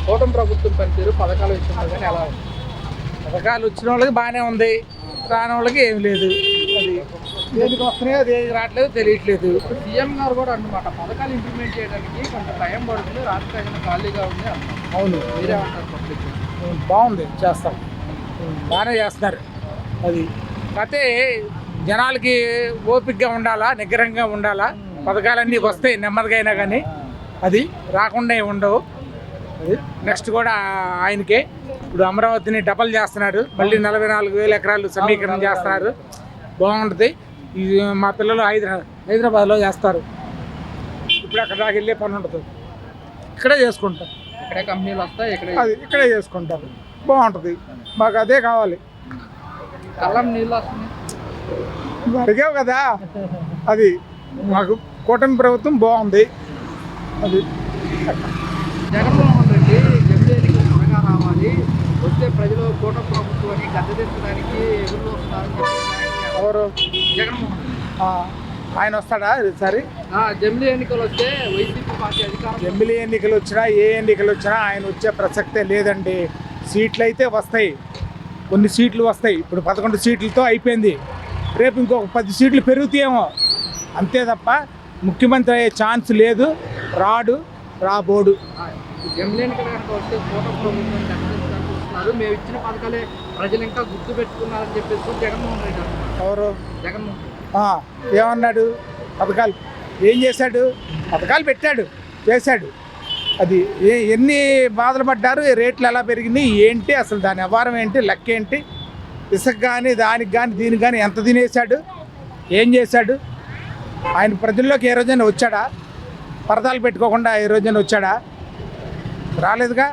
కూటమి ప్రభుత్వం పనితీరు పథకాలు ఇస్తున్నారు కానీ ఎలా ఉంది? పథకాలు వచ్చిన వాళ్ళకి బాగానే ఉంది, రాని వాళ్ళకి ఏం లేదు. అది దేనికి వస్తున్నాయో అది రావట్లేదు, తెలియట్లేదు. సీఎం గారు కూడా అన్నమాట పథకాలు ఇంప్లిమెంట్ చేయడానికి కొంత టైం పడుతుంది, రాష్ట్ర ప్రజలు ఖాళీగా ఉంది అన్నారు. అవును, మీరేమంటారు? పబ్లిక్ బాగుంది, చేస్తాం, బాగానే చేస్తున్నారు. అది కాకపోతే జనాలకి ఓపికగా ఉండాలా, నిగ్రహంగా ఉండాలా. పథకాలన్నీ వస్తాయి నెమ్మదిగా అయినా కానీ, అది రాకుండా ఉండవు. అది నెక్స్ట్ కూడా ఆయనకే ఇప్పుడు అమరావతిని డబల్ చేస్తున్నారు, మళ్ళీ 44,000 ఎకరాలు సమీకరణ చేస్తున్నారు. బాగుంటుంది. ఇది మా పిల్లలు హైదరాబాద్లో చేస్తారు. ఇప్పుడు అక్కడ దాకా వెళ్ళే పని ఉండదు, ఇక్కడే చేసుకుంటాం. ఇక్కడే కంపెనీలు వస్తాయి, ఇక్కడే చేసుకుంటారు. బాగుంటుంది, మాకు అదే కావాలి. కళ్ళం నీళ్ళు వస్తున్నాయి, అడిగావు కదా. అది మాకు కూటమి ప్రభుత్వం బాగుంది. అది జగన్మోహన్ రెడ్డి ఎమ్మెల్యేకి త్వరగా రావాలి, వస్తే ప్రజలు కూటమి ప్రభుత్వాన్ని గద్దెదించడానికి ఎదురు వస్తారని చెప్పి ఎవరు? జగన్మోహన్ రెడ్డి ఆయన వస్తాడా ఈసారి? జమిలీ ఎన్నికలు వస్తే వైసీపీ పార్టీ అధికారం. ఎమ్మెల్యే ఎన్నికలు వచ్చినా ఏ ఎన్నికలు వచ్చినా ఆయన వచ్చే ప్రసక్తే లేదండి. సీట్లు అయితే వస్తాయి, కొన్ని సీట్లు వస్తాయి. ఇప్పుడు 11 సీట్లతో అయిపోయింది, రేపు ఇంకొక 10 సీట్లు పెరుగుతాయేమో, అంతే తప్ప ముఖ్యమంత్రి అయ్యే ఛాన్స్ లేదు. రాబోడు. జమిలీ ఎన్నికలు కనుక వస్తే కూటమి ప్రభుత్వాన్ని గద్దెదించడానికి వస్తున్నారు, మేము ఇచ్చిన పథకాలే ప్రజలు ఇంకా గుర్తు పెట్టుకున్నారని చెప్పేసి జగన్మోహన్ రెడ్డి అంటున్నారు. ఎవరు? జగన్మోహన్ ఏమన్నాడు? పథకాలు ఏం చేశాడు? పథకాలు పెట్టాడు, చేశాడు. అది ఎన్ని బాధలు పడ్డారు, రేట్లు ఎలా పెరిగినాయి ఏంటి, అసలు దాని వ్యవహారం ఏంటి, లెక్క ఏంటి, ఇసుక కానీ దానికి కానీ దీనికి కానీ ఎంత తినేశాడు, ఏం చేశాడు? ఆయన ప్రజల్లోకి ఏ రోజైనా వచ్చాడా? పరదాలు పెట్టుకోకుండా ఏ రోజైనా వచ్చాడా? రాలేదుగా.